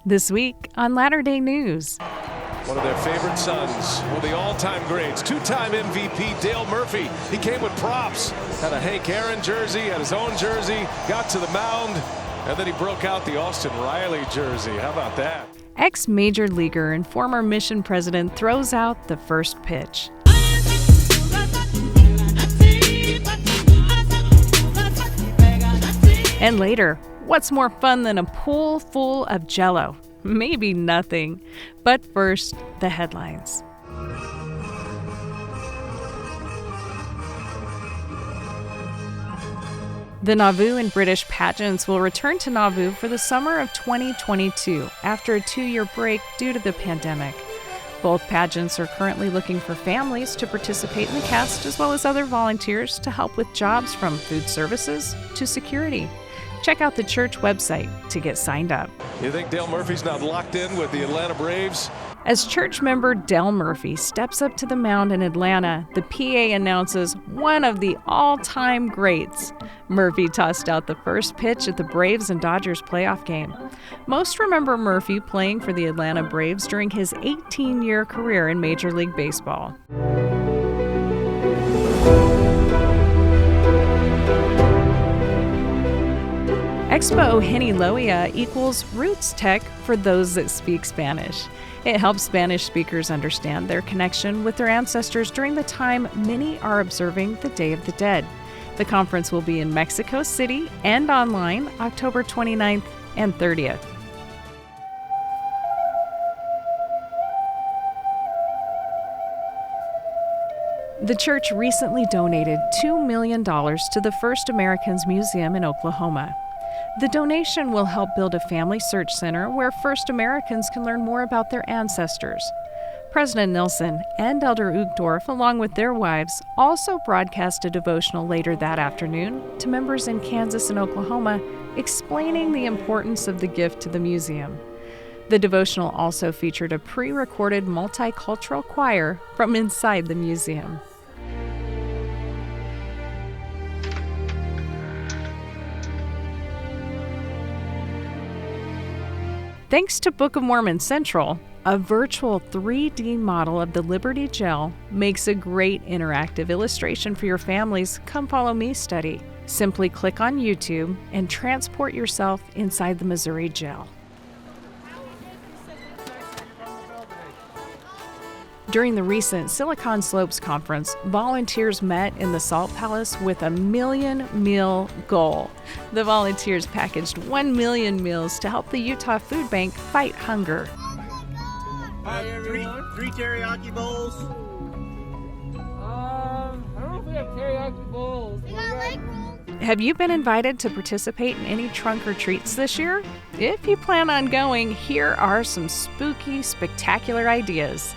This week on LatterDay News. One of their favorite sons, one of the all-time greats, two-time MVP Dale Murphy. He came with props, had a Hank Aaron jersey, had his own jersey, got to the mound, and then he broke out the Austin Riley jersey. How about that? Ex-major leaguer and former Mission president throws out the first pitch. And later, what's more fun than a pool full of Jell-o? Maybe nothing. But first, the headlines. The Nauvoo and British Pageants will return to Nauvoo for the summer of 2022 after a 2-year break due to the pandemic. Both pageants are currently looking for families to participate in the cast as well as other volunteers to help with jobs from food services to security. Check out the church website to get signed up. You think Dale Murphy's not locked in with the Atlanta Braves? As church member Dale Murphy steps up to the mound in Atlanta, the PA announces one of the all-time greats. Murphy tossed out the first pitch at the Braves and Dodgers playoff game. Most remember Murphy playing for the Atlanta Braves during his 18-year career in Major League Baseball. Expo Genealogia equals roots tech for those that speak Spanish. It helps Spanish speakers understand their connection with their ancestors during the time many are observing the Day of the Dead. The conference will be in Mexico City and online October 29th and 30th. The church recently donated $2 million to the First Americans Museum in Oklahoma. The donation will help build a family search center where First Americans can learn more about their ancestors. President Nelson and Elder Uchtdorf, along with their wives, also broadcast a devotional later that afternoon to members in Kansas and Oklahoma, explaining the importance of the gift to the museum. The devotional also featured a pre-recorded multicultural choir from inside the museum. Thanks to Book of Mormon Central, a virtual 3D model of the Liberty Gel makes a great interactive illustration for your family's Come Follow Me study. Simply click on YouTube and transport yourself inside the Missouri Gel. During the recent Silicon Slopes conference, volunteers met in the Salt Palace with a 1 million meal goal. The volunteers packaged 1 million meals to help the Utah Food Bank fight hunger. Three teriyaki bowls. I don't know if we have teriyaki bowls. We got leg rolls. Have you been invited to participate in any trunk or treats this year? If you plan on going, here are some spooky, spectacular ideas.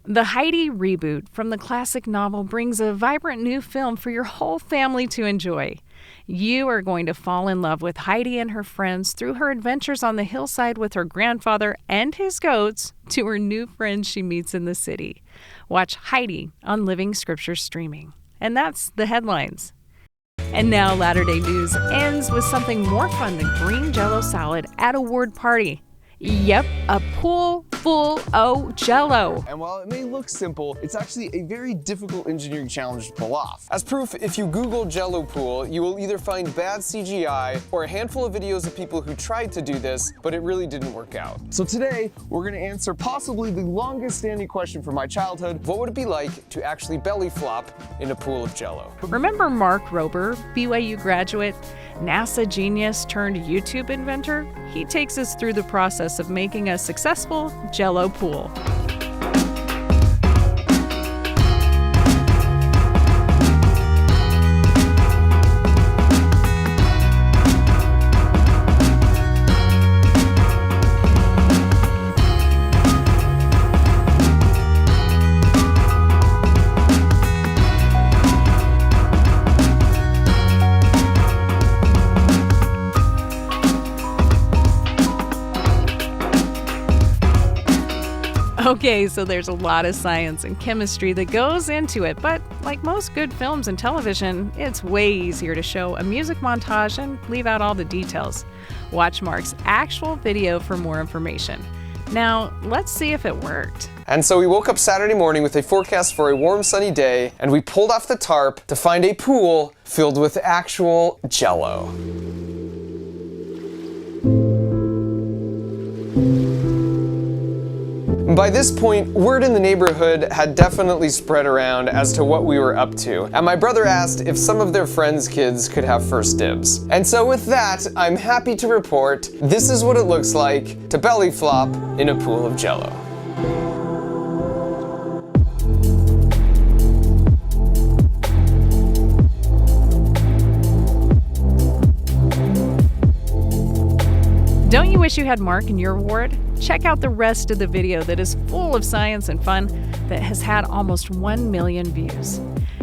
The Heidi reboot from the classic novel brings a vibrant new film for your whole family to enjoy. You are going to fall in love with Heidi and her friends through her adventures on the hillside with her grandfather and his goats to her new friends she meets in the city. Watch Heidi on Living Scripture Streaming. And that's the headlines. And now LatterDay News ends with something more fun than green Jell-o salad at a ward party. Yep, a pool full of Jell-o. And while it may look simple, it's actually a very difficult engineering challenge to pull off. As proof, if you Google Jell-o pool, you will either find bad CGI or a handful of videos of people who tried to do this, but it really didn't work out. So today, we're gonna answer possibly the longest standing question from my childhood. What would it be like to actually belly flop in a pool of Jell-o? Remember Mark Rober, BYU graduate, NASA genius turned YouTube inventor? He takes us through the process of making a successful Jell-o pool. Okay, so there's a lot of science and chemistry that goes into it, but like most good films and television, it's way easier to show a music montage and leave out all the details. Watch Mark's actual video for more information. Now, let's see if it worked. And so we woke up Saturday morning with a forecast for a warm, sunny day, and we pulled off the tarp to find a pool filled with actual Jell-o. By this point, word in the neighborhood had definitely spread around as to what we were up to, and my brother asked if some of their friends' kids could have first dibs. And so with that, I'm happy to report this is what it looks like to belly flop in a pool of Jell-o. Don't you wish you had Mark in your ward? Check out the rest of the video that is full of science and fun that has had almost 1 million views.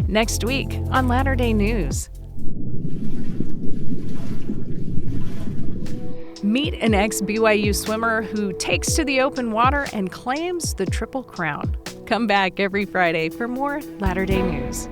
Next week on LatterDay News. Meet an ex-BYU swimmer who takes to the open water and claims the Triple Crown. Come back every Friday for more LatterDay News.